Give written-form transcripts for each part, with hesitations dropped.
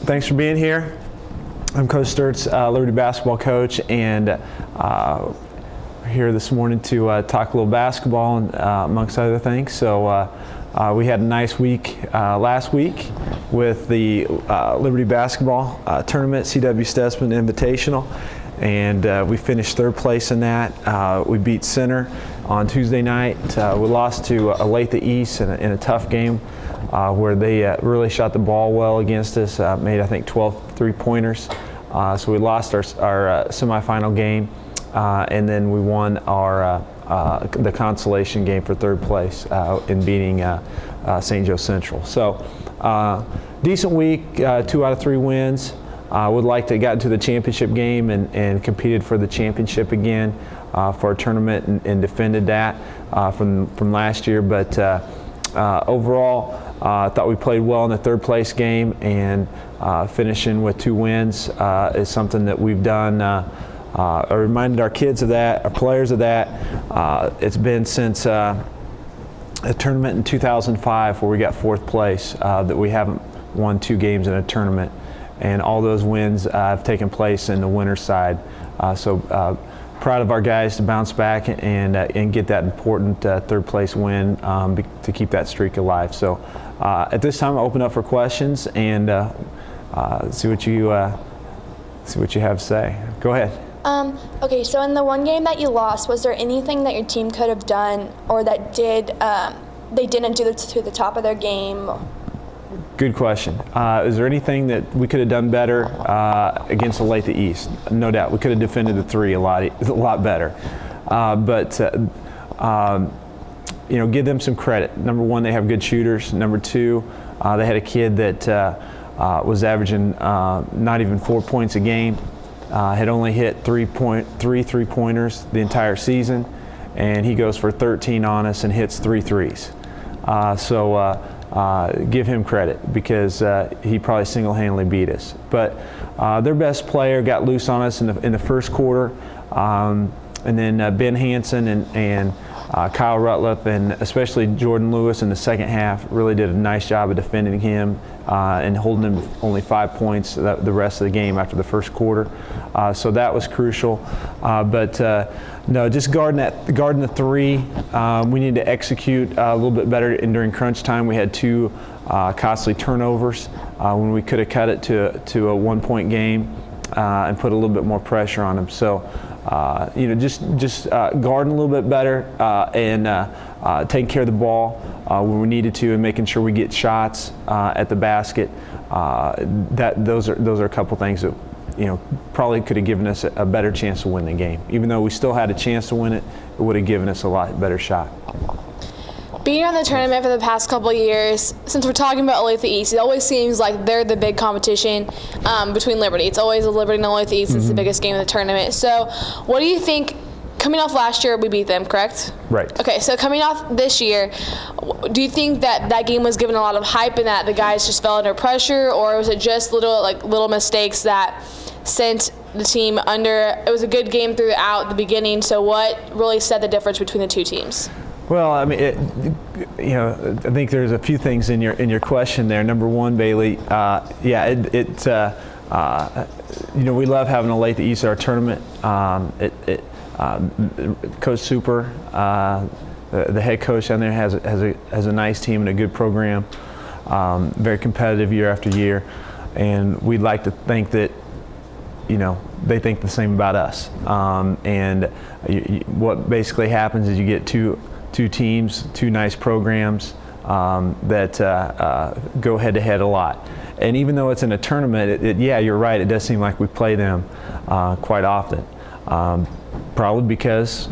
Thanks for being here. I'm Coach Stirtz, Liberty basketball coach, and here this morning to talk a little basketball and amongst other things. So we had a nice week last week with the Liberty basketball tournament, CW Stessman Invitational, and we finished third place in that. We beat Center on Tuesday night. We lost to Olathe East in a tough game where they really shot the ball well against us, made I think 12 three-pointers. So we lost our semifinal game, and then we won the consolation game for third place in beating St. Joe Central. So decent week, 2 out of 3 wins. Would like to get into the championship game and competed for the championship again for our tournament and defended that from last year. But overall, I thought we played well in the third place game, and finishing with 2 wins is something that we've done. I reminded our kids of that, our players of that. It's been since a tournament in 2005 where we got 4th place that we haven't won 2 games in a tournament, and all those wins have taken place in the winner's side. So proud of our guys to bounce back and get that important 3rd place win to keep that streak alive. So at this time, I'll open up for questions and see what you have to say. Go ahead. Okay, so in the one game that you lost, was there anything that your team could have done or that they didn't do to the top of their game? Good question. Is there anything that we could have done better against Olathe East? No doubt. We could have defended the 3 a lot better. But give them some credit. Number 1, they have good shooters. Number 2, they had a kid that was averaging not even 4 points a game. Had only hit 3 three-pointers the entire season, and he goes for 13 on us and hits 3 threes. So give him credit because he probably single-handedly beat us. But their best player got loose on us in the first quarter, and then Ben Hansen and Kyle Rutliff and especially Jordan Lewis in the second half really did a nice job of defending him and holding him to only 5 points the rest of the game after the first quarter. So that was crucial. But no, just guarding the 3. We need to execute a little bit better. And during crunch time, we had 2 costly turnovers when we could have cut it to a 1-point game and put a little bit more pressure on them. So just guarding a little bit better and taking care of the ball when we needed to, and making sure we get shots at the basket. Those are a couple things that probably could have given us a better chance to win the game. Even though we still had a chance to win it, it would have given us a lot better shot. Being on the tournament for the past couple of years, since we're talking about Olathe East, it always seems like they're the big competition between Liberty. It's always a Liberty and Olathe East. It's the biggest game of the tournament. So what do you think, coming off last year, we beat them, correct? Right. Okay, so coming off this year, do you think that game was given a lot of hype and that the guys just fell under pressure, or was it just little mistakes that sent the team under? It was a good game throughout the beginning, so what really set the difference between the 2 teams? Well, I mean, I think there's a few things in your question there. Number 1, Bailey, we love having Olathe East at our tournament. Coach Super, the head coach down there, has a nice team and a good program, very competitive year after year, and we'd like to think that they think the same about us. And what basically happens is you get two teams, 2 nice programs that go head-to-head a lot. And even though it's in a tournament, you're right, it does seem like we play them quite often. Probably because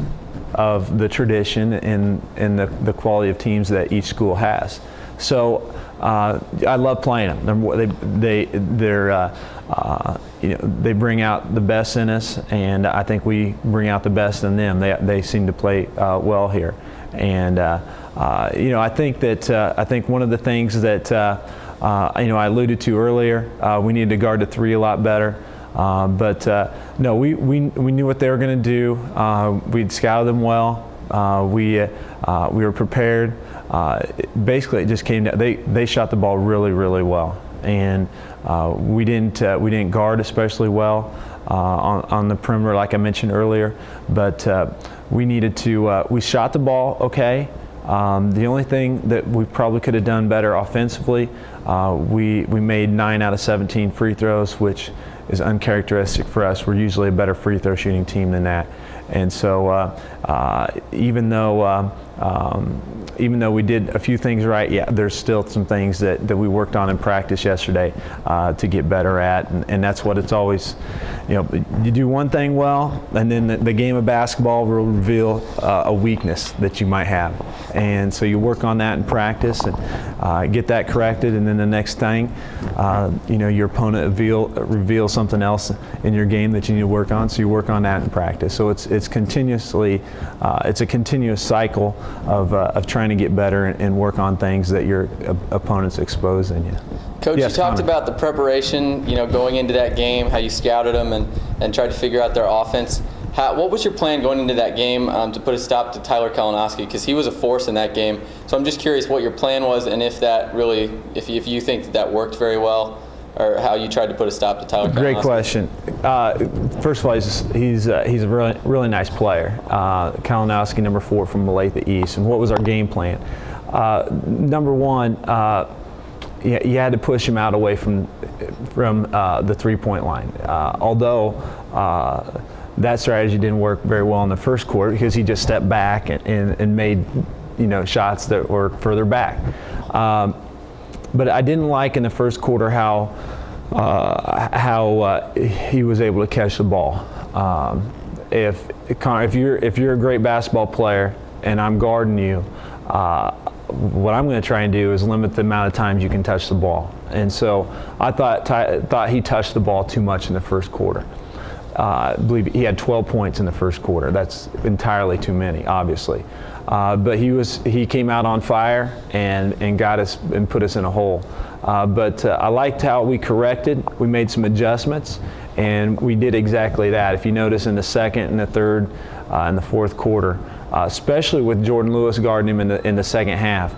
of the tradition and the quality of teams that each school has. So I love playing them. They bring out the best in us, and I think we bring out the best in them. They seem to play well here. And I think one of the things that I alluded to earlier, we need to guard the 3 a lot better. No, we knew what they were going to do. We'd scouted them well. We were prepared. Basically, it just came down. They shot the ball really, really well, and we didn't guard especially well on the perimeter, like I mentioned earlier. But we needed to. We shot the ball okay. The only thing that we probably could have done better offensively, we made 9 out of 17 free throws, which is uncharacteristic for us. We're usually a better free throw shooting team than that. And so even though we did a few things right, yeah, there's still some things that we worked on in practice yesterday to get better at, and that's what it's always, you do one thing well, and then the game of basketball will reveal a weakness that you might have. And so you work on that in practice and get that corrected, and then the next thing, your opponent reveals something else in your game that you need to work on, so you work on that in practice. So it's continuously, it's a continuous cycle of trying to get better and work on things that your opponent's exposing you. Coach, Yes, you talked Connor. about the preparation, going into that game, how you scouted them and tried to figure out their offense. What was your plan going into that game to put a stop to Tyler Kalinowski? Because he was a force in that game. So I'm just curious what your plan was, and if that really, if you think that worked very well, or how you tried to put a stop to Tyler Kalinowski. Great question. First of all, he's a really nice player. Kalinowski, number 4 from Olathe East. And what was our game plan? Number one, you had to push him out away from the three-point line. Although that strategy didn't work very well in the first quarter because he just stepped back and made shots that were further back. But I didn't like in the first quarter how he was able to catch the ball. If you're a great basketball player and I'm guarding you, what I'm going to try and do is limit the amount of times you can touch the ball. And so I thought he touched the ball too much in the first quarter. I believe he had 12 points in the first quarter. That's entirely too many, obviously. But he came out on fire and got us and put us in a hole. But I liked how we corrected. We made some adjustments, and we did exactly that. If you notice in the second and the third and the fourth quarter, especially with Jordan Lewis guarding him in the second half,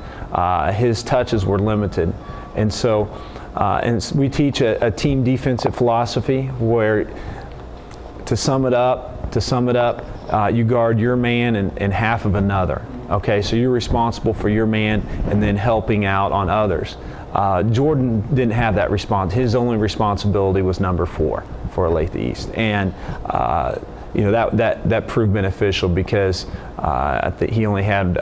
his touches were limited. And so we teach a team defensive philosophy where, to sum it up, you guard your man and half of another. Okay, so you're responsible for your man and then helping out on others. Jordan didn't have that response. His only responsibility was number 4 for Olathe East, and that proved beneficial because I think he only had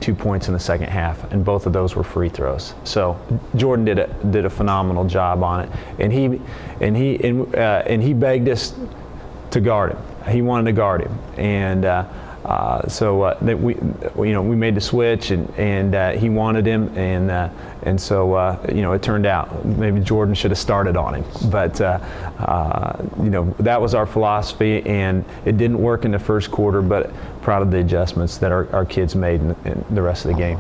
2 points in the second half, and both of those were free throws. So Jordan did a phenomenal job on it, and he begged us to guard him. He wanted to guard him, and we made the switch, and he wanted him, and so it turned out maybe Jordan should have started on him, but that was our philosophy, and it didn't work in the first quarter, but proud of the adjustments that our kids made in the rest of the game.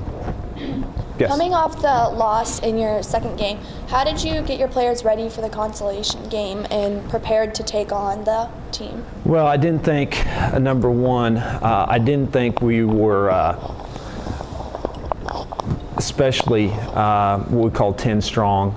Yes. Coming off the loss in your second game, how did you get your players ready for the consolation game and prepared to take on the team? Well, I didn't think, number one, I didn't think we were especially what we call 10 strong.